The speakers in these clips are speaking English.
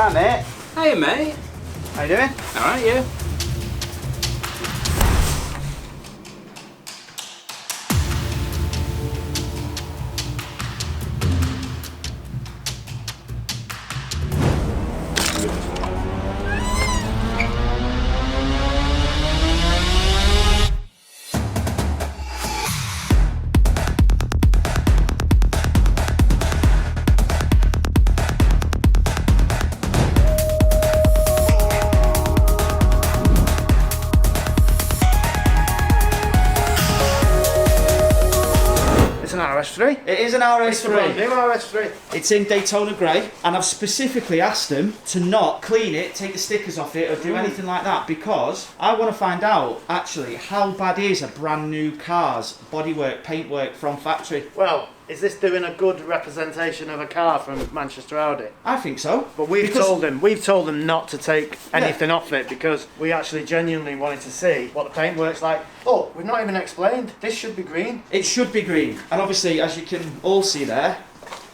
Hi mate. Hey mate. How you doing? Alright, you? It's an RS3. It is an RS3. It's a brand new RS3. It's in Daytona Grey, and I've specifically asked them to not clean it, take the stickers off it, or do anything like that, because I want to find out, actually, how bad is a brand new car's bodywork, paintwork from factory? Well, is this doing a good representation of a car from Manchester Audi? I think so. But we've told them not to take anything off it because we actually genuinely wanted to see what the paintwork's like. Oh, we've not even explained. This should be green. It should be green, and obviously, as you can all see there,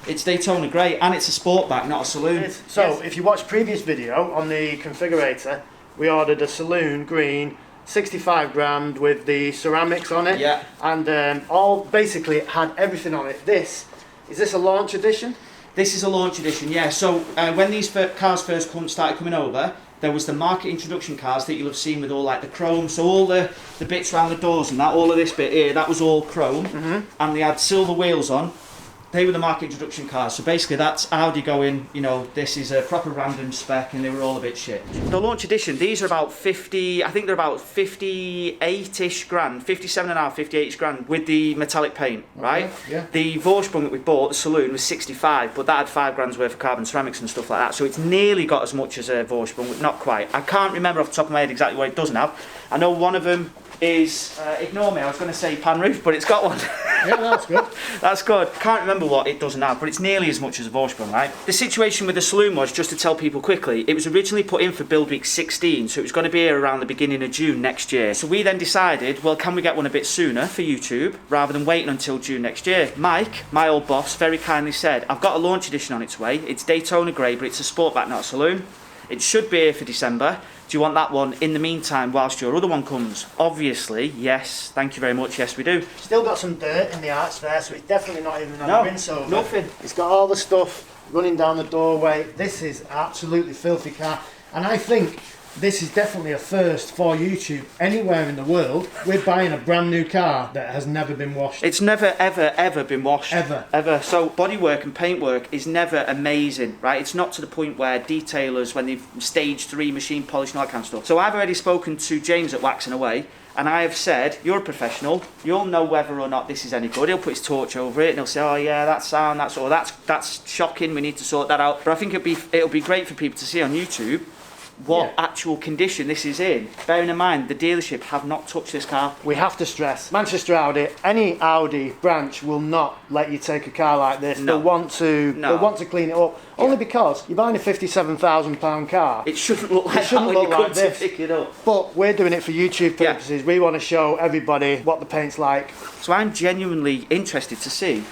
it's Daytona Grey, and it's a sportback, not a saloon. So, if you watch previous video on the configurator, we ordered a saloon green 65 grand with the ceramics on it. Yeah. And all basically it had everything on it. Is this a launch edition? This is a launch edition, yeah. So when these cars first started coming over, there was the market introduction cars that you'll have seen with all like the chrome. So all the bits around the doors and that, all of this bit here, that was all chrome. And they had silver wheels on. They were the market introduction cars. So basically that's Audi going, you know, this is a proper random spec, and they were all a bit shit. The launch edition, these are about 50, I think they're about 58-ish grand, 57.5, 58-ish grand with the metallic paint, right? Yeah. The Vorsprung that we bought, the saloon, was 65, but that had 5 grand's worth of carbon ceramics and stuff like that. So it's nearly got as much as a Vorsprung, but not quite. I can't remember off the top of my head exactly what it doesn't have. I know one of them is, ignore me, I was going to say pan roof, but it's got one. Yeah, that's good. That's good. Can't remember what it doesn't have, but it's nearly as much as a Vorsprung, right? The situation with the saloon was, just to tell people quickly, it was originally put in for build week 16, so it was going to be here around the beginning of June next year. So we then decided, well, can we get one a bit sooner for YouTube, rather than waiting until June next year? Mike, my old boss, very kindly said, I've got a launch edition on its way. It's Daytona Grey, but it's a sportback, not a saloon. It should be here for December. Do you want that one in the meantime whilst your other one comes? Obviously, yes. Thank you very much. Yes, we do. Still got some dirt in the arch there, so it's definitely not even on the rinse over. Nothing. It's got all the stuff running down the doorway. This is absolutely filthy car, and I think this is definitely a first for YouTube. Anywhere in the world, we're buying a brand new car that has never been washed. It's never, ever, ever been washed. Ever. Ever. So bodywork and paintwork is never amazing, right? It's not to the point where detailers, when they've stage 3 machine polish and all that kind of stuff. So I've already spoken to James at Waxing Away, and I have said, you're a professional, you'll know whether or not this is any good. He'll put his torch over it and he'll say, oh yeah, that's sound, that's shocking, we need to sort that out. But I think it'll be great for people to see on YouTube what actual condition this is in. Bearing in mind, the dealership have not touched this car. We have to stress, Manchester Audi, any Audi branch will not let you take a car like this. No. They'll want to clean it up. Only because you're buying a £57,000 car. It shouldn't look like it shouldn't that when look you come like to this. pick it up. But we're doing it for YouTube purposes. We want to show everybody what the paint's like. So I'm genuinely interested to see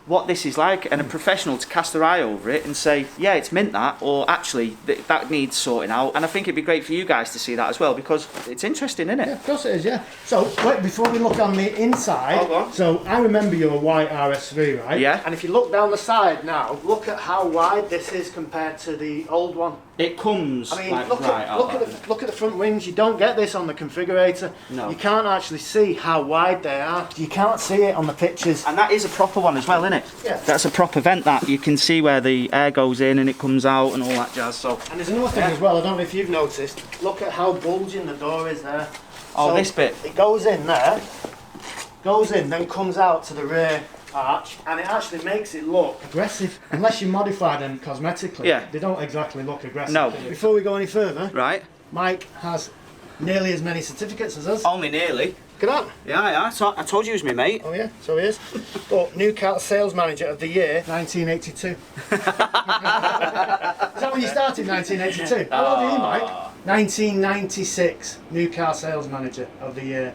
what this is like, and a professional to cast their eye over it and say, yeah, it's mint that, or actually that needs sorting out. And I think it'd be great for you guys to see that as well, because it's interesting, isn't it? Yeah, of course it is, yeah. So wait, before we look on the inside, so I remember your white RS3, right? Yeah. And if you look down the side now, look at how wide this is compared to the old one. It comes. I mean, like look at the front wings. You don't get this on the configurator. No. You can't actually see how wide they are. You can't see it on the pictures. And that is a proper one as well, isn't it? Yeah. That's a proper vent. That you can see where the air goes in and it comes out and all that jazz. So. And there's another thing as well. I don't know if you've noticed. Look at how bulging the door is there. Oh, so this bit. It goes in there. Goes in, then comes out to the rear arch, and it actually makes it look aggressive. Unless you modify them cosmetically, they don't exactly look aggressive. No. Before we go any further, right? Mike has nearly as many certificates as us. Only nearly. Look at that. Yeah. I told you he was my mate. Oh yeah, so he is. But New Car Sales Manager of the Year, 1982. Is that when you started, 1982? How old are you, Mike? 1996, New Car Sales Manager of the Year.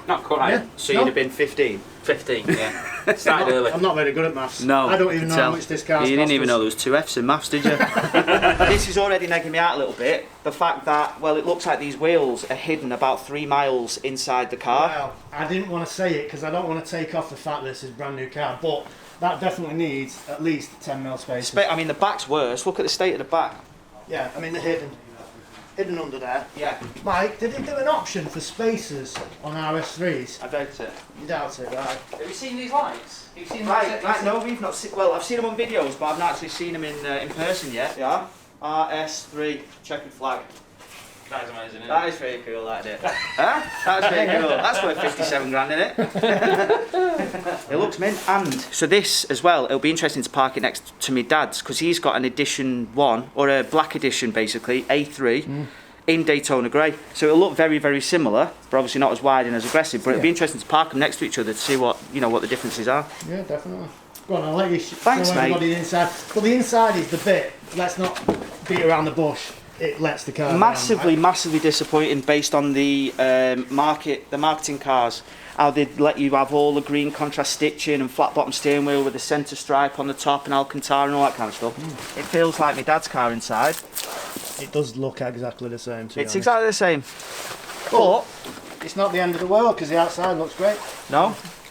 Not quite. Yeah. So No. you'd have been 15. 15, yeah. Started early. I'm not very good at maths. No, I don't even know how much this car's You didn't cost even us. know there was 2 F's in maths, did you? This is already nagging me out a little bit. The fact that, well, it looks like these wheels are hidden about 3 miles inside the car. Well, I didn't want to say it because I don't want to take off the fact that this is a brand new car, but that definitely needs at least 10mm space. I mean, the back's worse. Look at the state of the back. Yeah, I mean they're hidden under there. Yeah, Mike, did they do an option for spacers on RS3s? I doubt it. You doubt it, right? Have you seen these lights? Have you seen Right, no, we've not seen. Well, I've seen them on videos, but I've not actually seen them in person yet. Yeah. RS3 checkered flag. That is amazing, isn't That is pretty cool, that is. Huh? That's pretty cool. That's worth 57 grand, isn't it? It looks mint. And so this as well, it'll be interesting to park it next to my dad's because he's got an edition 1 or a black edition basically, A3. In Daytona grey, so it'll look very, very similar, but obviously not as wide and as aggressive. But it'll be interesting to park them next to each other to see what what the differences are. Yeah, definitely. Go on, I'll let you Thanks, show everybody the inside. But the inside is the bit. Let's not beat around the bush. It lets the car Massively, down, massively disappointing based on the marketing cars. How they'd let you have all the green contrast stitching and flat bottom steering wheel with the centre stripe on the top and Alcantara and all that kind of stuff. It feels like my dad's car inside. It does look exactly the same. To be honest. Exactly the same. But It's not the end of the world because the outside looks great. no,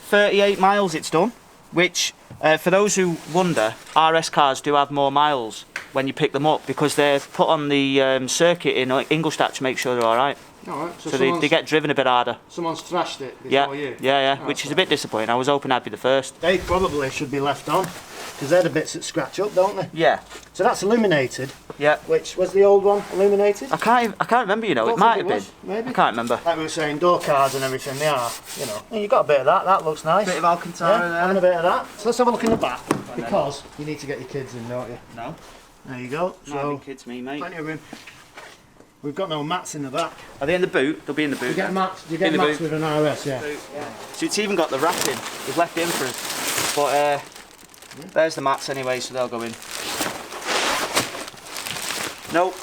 38 miles it's done, which for those who wonder, RS cars do have more miles when you pick them up because they're put on the circuit in Ingolstadt to make sure they're all right. All right. So they get driven a bit harder. Someone's thrashed it before Yeah, you. yeah, Oh, which is a bit disappointing. I was hoping I'd be the first. They probably should be left on because they're the bits that scratch up, don't they? Yeah, So that's illuminated. yeah. Which was the old one illuminated? I can't remember. It Don't might think have it been. was, maybe. I can't remember. Like we were saying, door cards and everything, they are, And you got a bit of that. That looks nice. Bit of Alcantara Yeah, having a bit of that. So let's have a look in the back because you need to get your kids in, don't you? No, There you go. not So having kids, me, mate. plenty of room. We've got no mats in the back. Are they in the boot? They'll be in the boot. You get mats. You get In the mats boot. with an RS, yeah. So it's even got the wrapping. We've left it in for us. But there's the mats anyway, so they'll go in. Nope,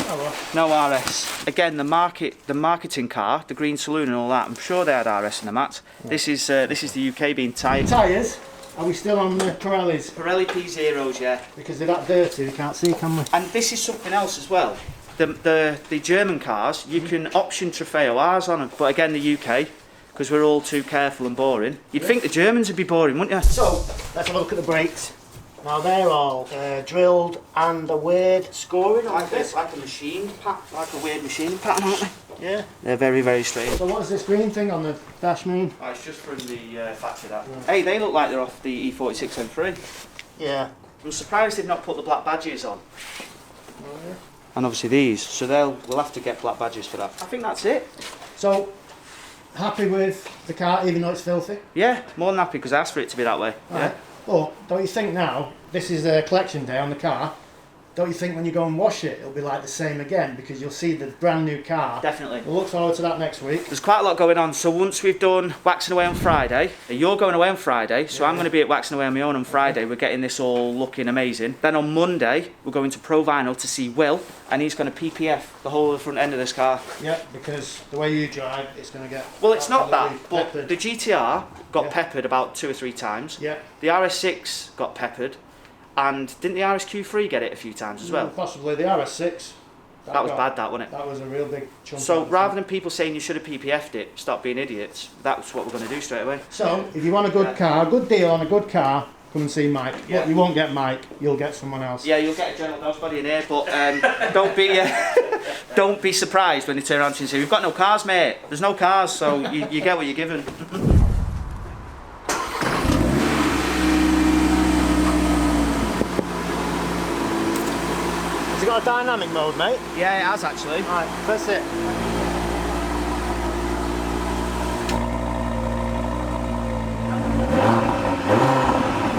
Oh, well. no RS. Again, the marketing car, the green saloon and all that. I'm sure they had RS in the mats. This is the UK being tied. Tyres. Are we still on the Pirellis? Pirelli P0s, yeah. Because they're that dirty, we can't see, can we? And this is something else as well. The German cars, you can option Trofeo R's on them, but again the UK, because we're all too careful and boring. You'd think the Germans would be boring, wouldn't you? So, let's have a look at the brakes. Now they're all drilled and a weird scoring like this. Like a machined pattern, like a weird machining pattern, aren't they? Yeah. They're very, very strange. So what does this green thing on the dash mean? Oh, it's just from the factory that. Hey, they look like they're off the E46 M3. Yeah. I'm surprised they've not put the black badges on. Oh, yeah. And obviously these, so we'll have to get black badges for that. I think that's it. So, happy with the car even though it's filthy? Yeah, more than happy because I asked for it to be that way. Right. But don't you think now, this is a collection day on the car, don't you think when you go and wash it, it'll be like the same again because you'll see the brand new car. Definitely. We'll look forward to that next week. There's quite a lot going on, so once we've done waxing away on Friday, you're going away on Friday, so I'm going to be at waxing away on my own on Friday. We're getting this all looking amazing. Then on Monday, we're going to Pro Vinyl to see Will, and he's going to PPF the whole of the front end of this car. Yeah, because the way you drive, it's going to get... Well, it's not that, absolutely but peppered. the GTR got Yeah. peppered about 2 or 3 times. Yeah. The RS6 got peppered, and didn't the RSQ3 get it a few times as well? Possibly the RS6. That was bad, that, wasn't it? That was a real big chunk. So of it. rather than people saying you should have PPF'd it, stop being idiots, that's what we're going to do straight away. So, if you want a good car, a good deal on a good car, come and see Mike. Yeah. But you won't get Mike, you'll get someone else. Yeah, you'll get a general nobody in here, but don't be surprised when they turn around to you and say, "We've got no cars, mate." There's no cars, so you get what you're given. Has it got a dynamic mode, mate? Yeah, it has actually. Right, press it.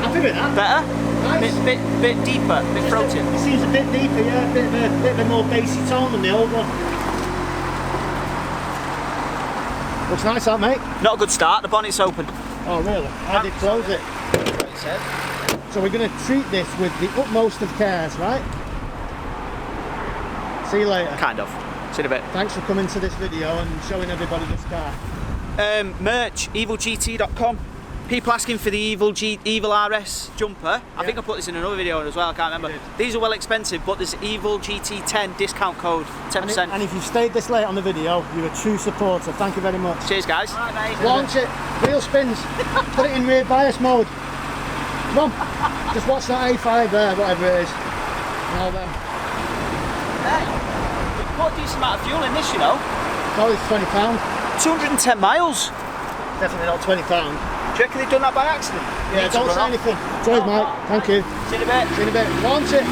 Happy with that? Better? Nice. Bit deeper, bit throaty. It seems a bit deeper, yeah, a bit of a more bassy tone than the old one. Looks nice, that, mate. Not a good start. The bonnet's open. Oh, really? I did close it. That's what he said. So we're going to treat this with the utmost of cares, right? See you later. Kind of. See you in a bit. Thanks for coming to this video and showing everybody this car. merch, EvilGT.com. People asking for the Evil RS jumper. I think I put this in another video as well, I can't remember. These are well expensive, but there's EvilGT 10 discount code, 10%. And if you've stayed this late on the video, you're a true supporter. Thank you very much. Cheers, guys. Launch it, wheel spins, put it in rear bias mode. Come on, just watch that A5 there, whatever it is. And all them. Hey, we put a decent amount of fuel in this, you know. Probably £20. 210 miles. Definitely not £20. Do you reckon they've done that by accident? Yeah, don't say anything. Cheers, mate. Thank you. See you in a bit. See you in a bit. Launch it.